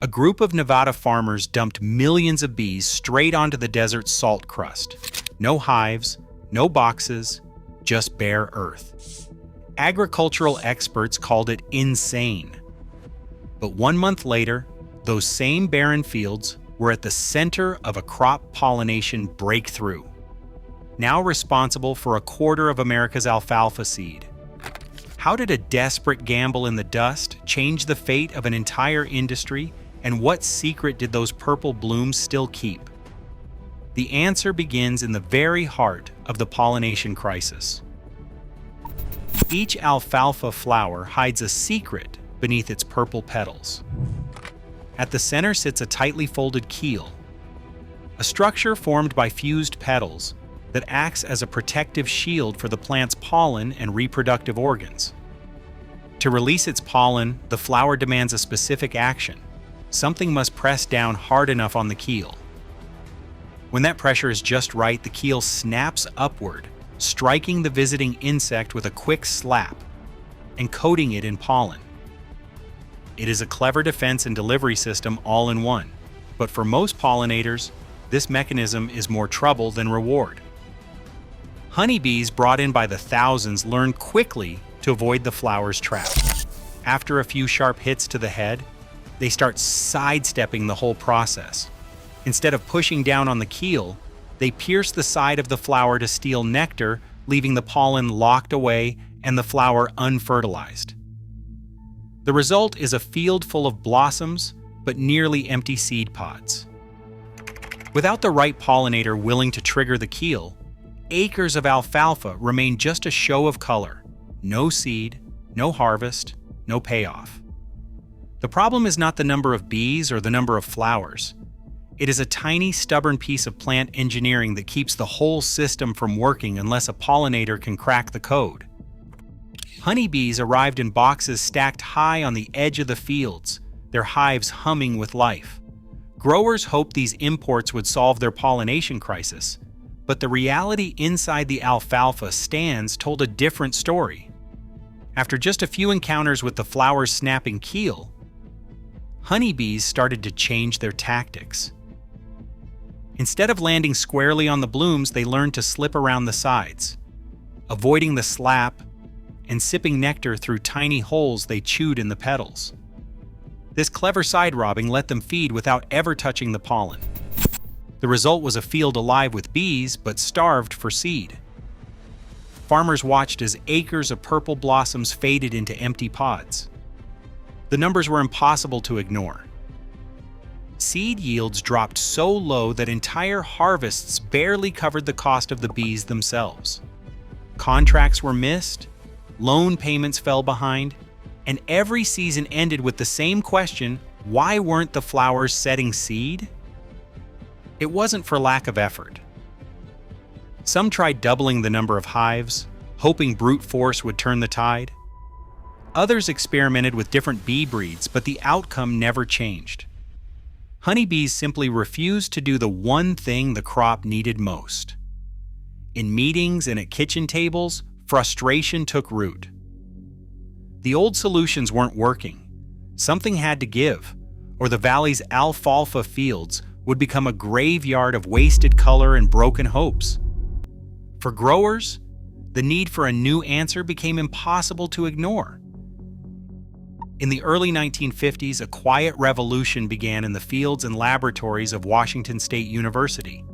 A group of Nevada farmers dumped millions of bees straight onto the desert's salt crust. No hives, no boxes, just bare earth. Agricultural experts called it insane. But 1 month later, those same barren fields were at the center of a crop pollination breakthrough, now responsible for a quarter of America's alfalfa seed. How did a desperate gamble in the dust change the fate of an entire industry, and what secret did those purple blooms still keep? The answer begins in the very heart of the pollination crisis. Each alfalfa flower hides a secret beneath its purple petals. At the center sits a tightly folded keel, a structure formed by fused petals that acts as a protective shield for the plant's pollen and reproductive organs. To release its pollen, the flower demands a specific action. Something must press down hard enough on the keel. When that pressure is just right, the keel snaps upward, striking the visiting insect with a quick slap and coating it in pollen. It is a clever defense and delivery system all in one, but for most pollinators, this mechanism is more trouble than reward. Honeybees brought in by the thousands learn quickly to avoid the flower's trap. After a few sharp hits to the head, they start sidestepping the whole process. Instead of pushing down on the keel, they pierce the side of the flower to steal nectar, leaving the pollen locked away and the flower unfertilized. The result is a field full of blossoms, but nearly empty seed pods. Without the right pollinator willing to trigger the keel, acres of alfalfa remain just a show of color. No seed, no harvest, no payoff. The problem is not the number of bees or the number of flowers. It is a tiny, stubborn piece of plant engineering that keeps the whole system from working unless a pollinator can crack the code. Honeybees arrived in boxes stacked high on the edge of the fields, their hives humming with life. Growers hoped these imports would solve their pollination crisis, but the reality inside the alfalfa stands told a different story. After just a few encounters with the flower's snapping keel, honeybees started to change their tactics. Instead of landing squarely on the blooms, they learned to slip around the sides, avoiding the slap and sipping nectar through tiny holes they chewed in the petals. This clever side robbing let them feed without ever touching the pollen. The result was a field alive with bees, but starved for seed. Farmers watched as acres of purple blossoms faded into empty pods. The numbers were impossible to ignore. Seed yields dropped so low that entire harvests barely covered the cost of the bees themselves. Contracts were missed, loan payments fell behind, and every season ended with the same question: why weren't the flowers setting seed? It wasn't for lack of effort. Some tried doubling the number of hives, hoping brute force would turn the tide. Others experimented with different bee breeds, but the outcome never changed. Honeybees simply refused to do the one thing the crop needed most. In meetings and at kitchen tables, frustration took root. The old solutions weren't working. Something had to give, or the valley's alfalfa fields would become a graveyard of wasted color and broken hopes. For growers, the need for a new answer became impossible to ignore. In the early 1950s, a quiet revolution began in the fields and laboratories of Washington State University.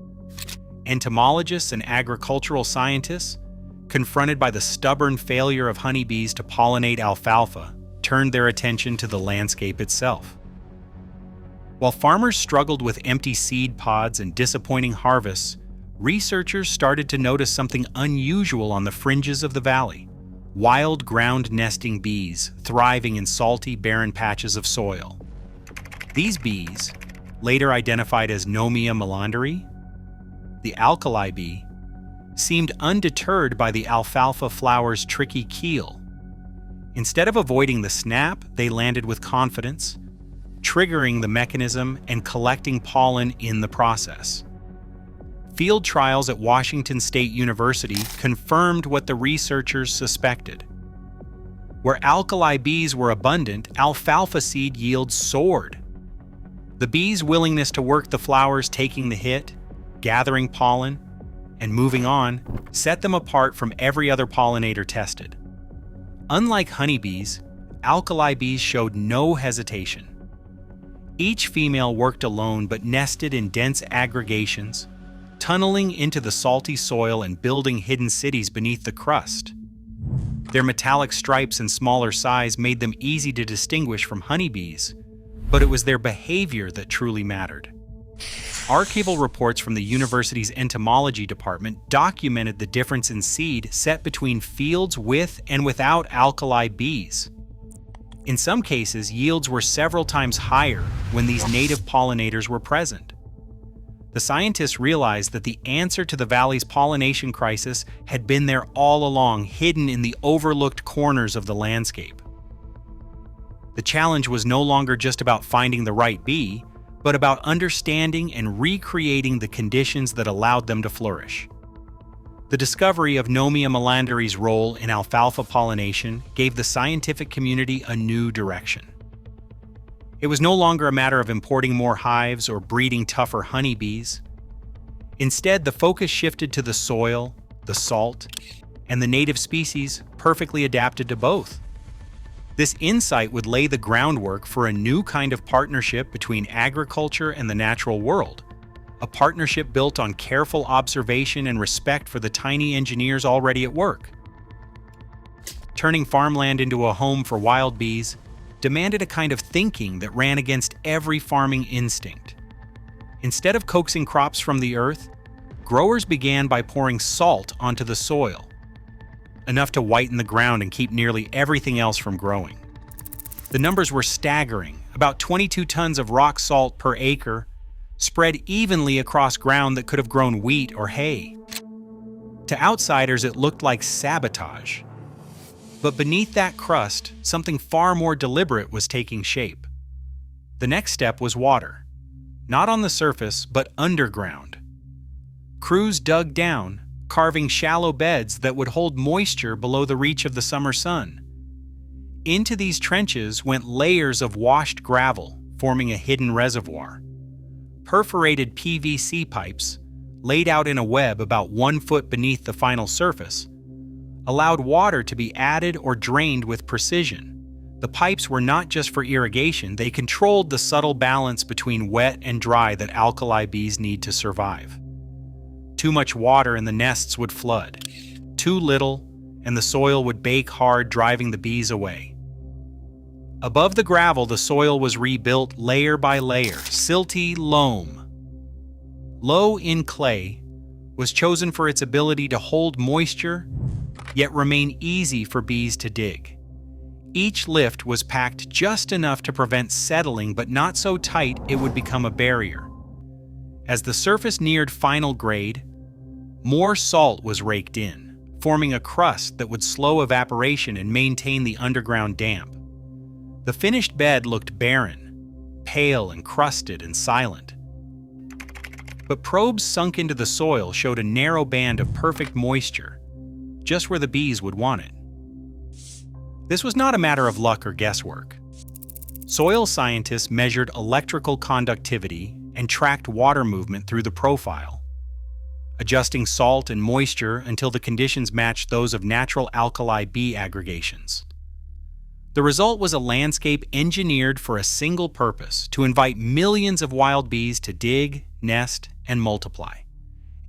Entomologists and agricultural scientists, confronted by the stubborn failure of honeybees to pollinate alfalfa, turned their attention to the landscape itself. While farmers struggled with empty seed pods and disappointing harvests, researchers started to notice something unusual on the fringes of the valley: wild ground-nesting bees thriving in salty, barren patches of soil. These bees, later identified as Nomia melandri, the alkali bee, seemed undeterred by the alfalfa flower's tricky keel. Instead of avoiding the snap, they landed with confidence, triggering the mechanism and collecting pollen in the process. Field trials at Washington State University confirmed what the researchers suspected. Where alkali bees were abundant, alfalfa seed yields soared. The bees' willingness to work the flowers, taking the hit, gathering pollen, and moving on, set them apart from every other pollinator tested. Unlike honeybees, alkali bees showed no hesitation. Each female worked alone but nested in dense aggregations, tunneling into the salty soil and building hidden cities beneath the crust. Their metallic stripes and smaller size made them easy to distinguish from honeybees, but it was their behavior that truly mattered. Archival reports from the university's entomology department documented the difference in seed set between fields with and without alkali bees. In some cases, yields were several times higher when these native pollinators were present. The scientists realized that the answer to the valley's pollination crisis had been there all along, hidden in the overlooked corners of the landscape. The challenge was no longer just about finding the right bee, but about understanding and recreating the conditions that allowed them to flourish. The discovery of Nomia melanderi's role in alfalfa pollination gave the scientific community a new direction. It was no longer a matter of importing more hives or breeding tougher honeybees. Instead, the focus shifted to the soil, the salt, and the native species perfectly adapted to both. This insight would lay the groundwork for a new kind of partnership between agriculture and the natural world, a partnership built on careful observation and respect for the tiny engineers already at work. Turning farmland into a home for wild bees demanded a kind of thinking that ran against every farming instinct. Instead of coaxing crops from the earth, growers began by pouring salt onto the soil, enough to whiten the ground and keep nearly everything else from growing. The numbers were staggering, about 22 tons of rock salt per acre, spread evenly across ground that could have grown wheat or hay. To outsiders, it looked like sabotage. But beneath that crust, something far more deliberate was taking shape. The next step was water, not on the surface, but underground. Crews dug down, carving shallow beds that would hold moisture below the reach of the summer sun. Into these trenches went layers of washed gravel, forming a hidden reservoir. Perforated PVC pipes, laid out in a web about 1 foot beneath the final surface, allowed water to be added or drained with precision. The pipes were not just for irrigation, they controlled the subtle balance between wet and dry that alkali bees need to survive. Too much water and the nests would flood. Too little, and the soil would bake hard, driving the bees away. Above the gravel, the soil was rebuilt layer by layer, silty loam. Low in clay was chosen for its ability to hold moisture, yet remain easy for bees to dig. Each lift was packed just enough to prevent settling, but not so tight it would become a barrier. As the surface neared final grade, more salt was raked in, forming a crust that would slow evaporation and maintain the underground damp. The finished bed looked barren, pale and crusted and silent. But probes sunk into the soil showed a narrow band of perfect moisture, just where the bees would want it. This was not a matter of luck or guesswork. Soil scientists measured electrical conductivity and tracked water movement through the profile, adjusting salt and moisture until the conditions matched those of natural alkali bee aggregations. The result was a landscape engineered for a single purpose: to invite millions of wild bees to dig, nest, and multiply.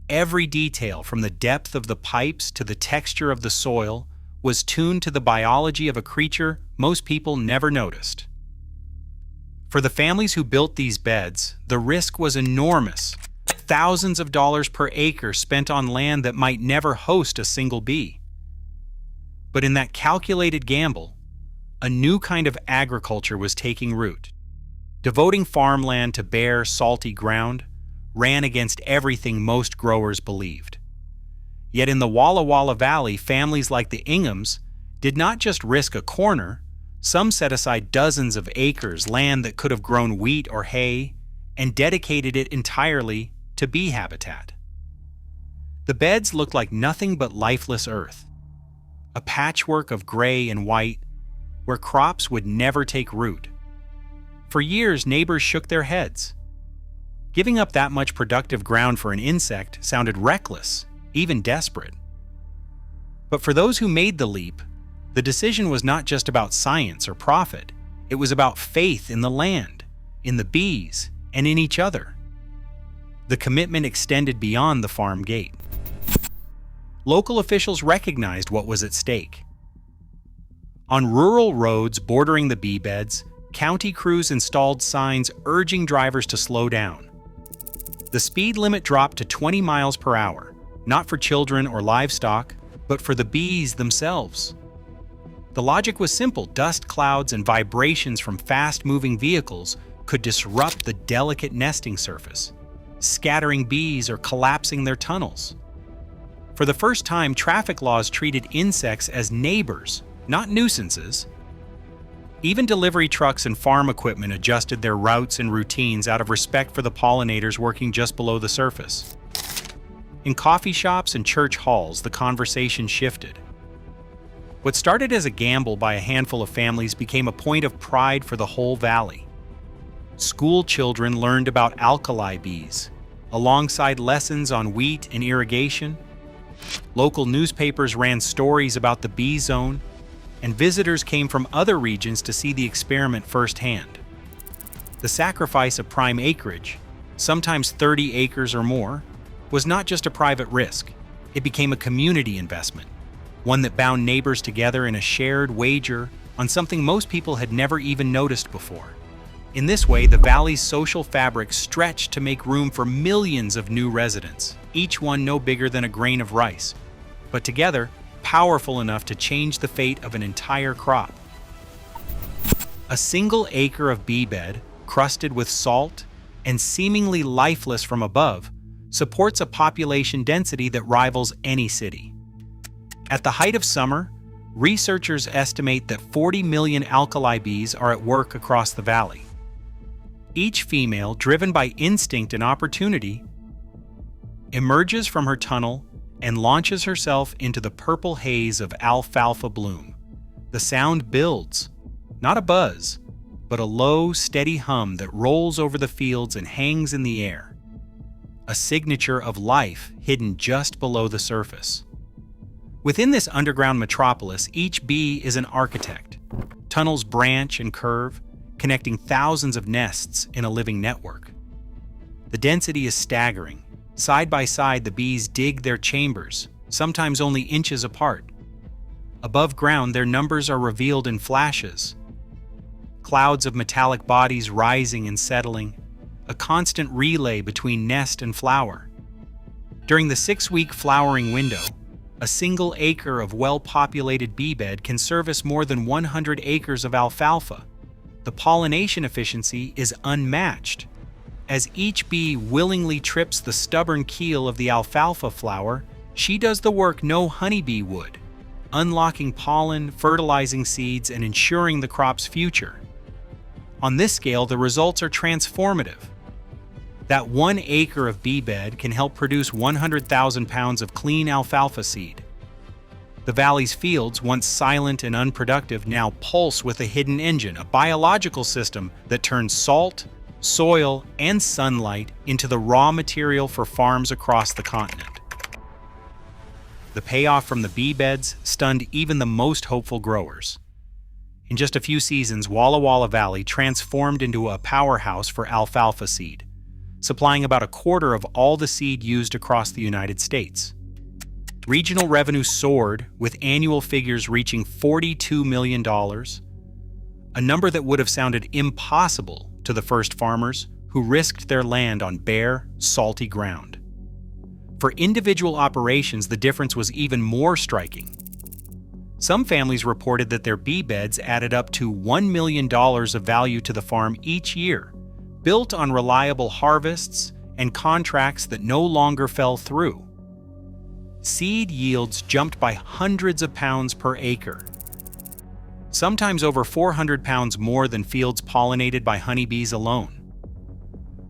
Every detail, from the depth of the pipes to the texture of the soil, was tuned to the biology of a creature most people never noticed. For the families who built these beds, the risk was enormous. Thousands of dollars per acre spent on land that might never host a single bee. But in that calculated gamble, a new kind of agriculture was taking root. Devoting farmland to bare, salty ground ran against everything most growers believed. Yet in the Walla Walla Valley, families like the Inghams did not just risk a corner. Some set aside dozens of acres, land that could have grown wheat or hay, and dedicated it entirely to bee habitat. The beds looked like nothing but lifeless earth, a patchwork of gray and white, where crops would never take root. For years, neighbors shook their heads. Giving up that much productive ground for an insect sounded reckless, even desperate. But for those who made the leap, the decision was not just about science or profit. It was about faith in the land, in the bees, and in each other. The commitment extended beyond the farm gate. Local officials recognized what was at stake. On rural roads bordering the bee beds, county crews installed signs urging drivers to slow down. The speed limit dropped to 20 miles per hour, not for children or livestock, but for the bees themselves. The logic was simple: dust clouds and vibrations from fast-moving vehicles could disrupt the delicate nesting surface, scattering bees or collapsing their tunnels. For the first time, traffic laws treated insects as neighbors, not nuisances. Even delivery trucks and farm equipment adjusted their routes and routines out of respect for the pollinators working just below the surface. In coffee shops and church halls, the conversation shifted. What started as a gamble by a handful of families became a point of pride for the whole valley. School children learned about alkali bees, alongside lessons on wheat and irrigation. Local newspapers ran stories about the bee zone, and visitors came from other regions to see the experiment firsthand. The sacrifice of prime acreage, sometimes 30 acres or more, was not just a private risk. It became a community investment, one that bound neighbors together in a shared wager on something most people had never even noticed before. In this way, the valley's social fabric stretched to make room for millions of new residents, each one no bigger than a grain of rice, but together, powerful enough to change the fate of an entire crop. A single acre of bee bed, crusted with salt and seemingly lifeless from above, supports a population density that rivals any city. At the height of summer, researchers estimate that 40 million alkali bees are at work across the valley. Each female, driven by instinct and opportunity, emerges from her tunnel and launches herself into the purple haze of alfalfa bloom. The sound builds, not a buzz, but a low, steady hum that rolls over the fields and hangs in the air, a signature of life hidden just below the surface. Within this underground metropolis, each bee is an architect. Tunnels branch and curve, connecting thousands of nests in a living network. The density is staggering. Side by side, the bees dig their chambers, sometimes only inches apart. Above ground, their numbers are revealed in flashes. Clouds of metallic bodies rising and settling, a constant relay between nest and flower. During the 6-week flowering window, a single acre of well-populated bee bed can service more than 100 acres of alfalfa. The pollination efficiency is unmatched. As each bee willingly trips the stubborn keel of the alfalfa flower, she does the work no honeybee would, unlocking pollen, fertilizing seeds, and ensuring the crop's future. On this scale, the results are transformative. That 1 acre of bee bed can help produce 100,000 pounds of clean alfalfa seed. The valley's fields, once silent and unproductive, now pulse with a hidden engine, a biological system that turns salt, soil, and sunlight into the raw material for farms across the continent. The payoff from the bee beds stunned even the most hopeful growers. In just a few seasons, Walla Walla Valley transformed into a powerhouse for alfalfa seed, supplying about a quarter of all the seed used across the United States. Regional revenue soared, with annual figures reaching $42 million, a number that would have sounded impossible to the first farmers who risked their land on bare, salty ground. For individual operations, the difference was even more striking. Some families reported that their bee beds added up to $1 million of value to the farm each year, built on reliable harvests and contracts that no longer fell through. Seed yields jumped by hundreds of pounds per acre, sometimes over 400 pounds more than fields pollinated by honeybees alone.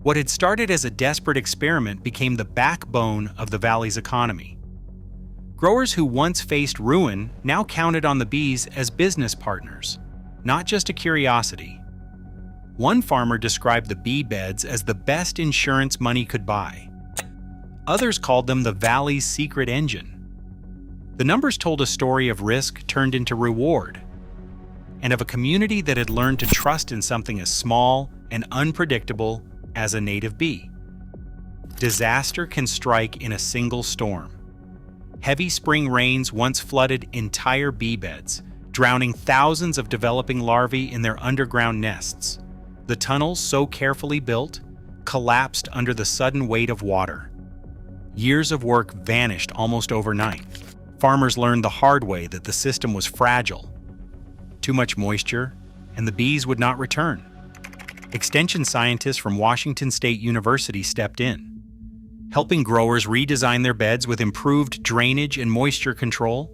What had started as a desperate experiment became the backbone of the valley's economy. Growers who once faced ruin now counted on the bees as business partners, not just a curiosity. One farmer described the bee beds as the best insurance money could buy. Others called them the valley's secret engine. The numbers told a story of risk turned into reward, and of a community that had learned to trust in something as small and unpredictable as a native bee. Disaster can strike in a single storm. Heavy spring rains once flooded entire bee beds, drowning thousands of developing larvae in their underground nests. The tunnels, so carefully built, collapsed under the sudden weight of water. Years of work vanished almost overnight. Farmers learned the hard way that the system was fragile. Too much moisture, and the bees would not return. Extension scientists from Washington State University stepped in, helping growers redesign their beds with improved drainage and moisture control.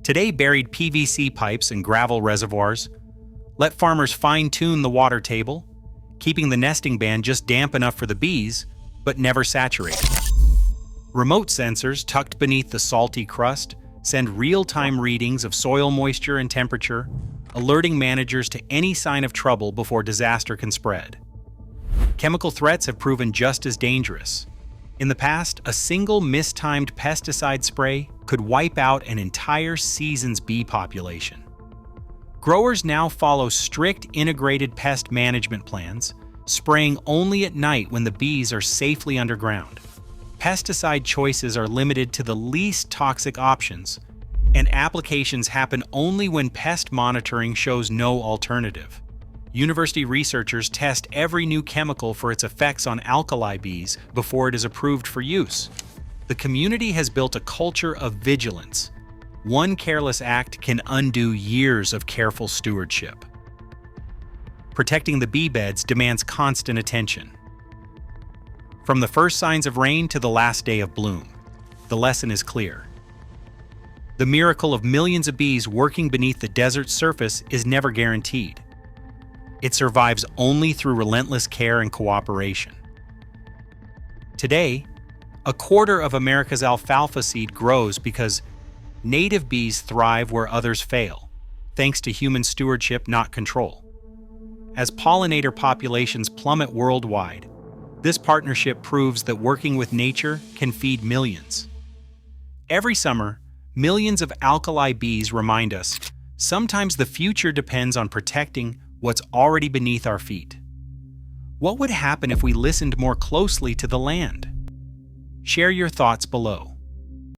Today, buried PVC pipes and gravel reservoirs let farmers fine-tune the water table, keeping the nesting band just damp enough for the bees, but never saturated. Remote sensors tucked beneath the salty crust send real-time readings of soil moisture and temperature, alerting managers to any sign of trouble before disaster can spread. Chemical threats have proven just as dangerous. In the past, a single mistimed pesticide spray could wipe out an entire season's bee population. Growers now follow strict integrated pest management plans, spraying only at night when the bees are safely underground. Pesticide choices are limited to the least toxic options, and applications happen only when pest monitoring shows no alternative. University researchers test every new chemical for its effects on alkali bees before it is approved for use. The community has built a culture of vigilance. One careless act can undo years of careful stewardship. Protecting the bee beds demands constant attention. From the first signs of rain to the last day of bloom, the lesson is clear. The miracle of millions of bees working beneath the desert's surface is never guaranteed. It survives only through relentless care and cooperation. Today, a quarter of America's alfalfa seed grows because native bees thrive where others fail, thanks to human stewardship, not control. As pollinator populations plummet worldwide, this partnership proves that working with nature can feed millions. Every summer, millions of alkali bees remind us, sometimes the future depends on protecting what's already beneath our feet. What would happen if we listened more closely to the land? Share your thoughts below.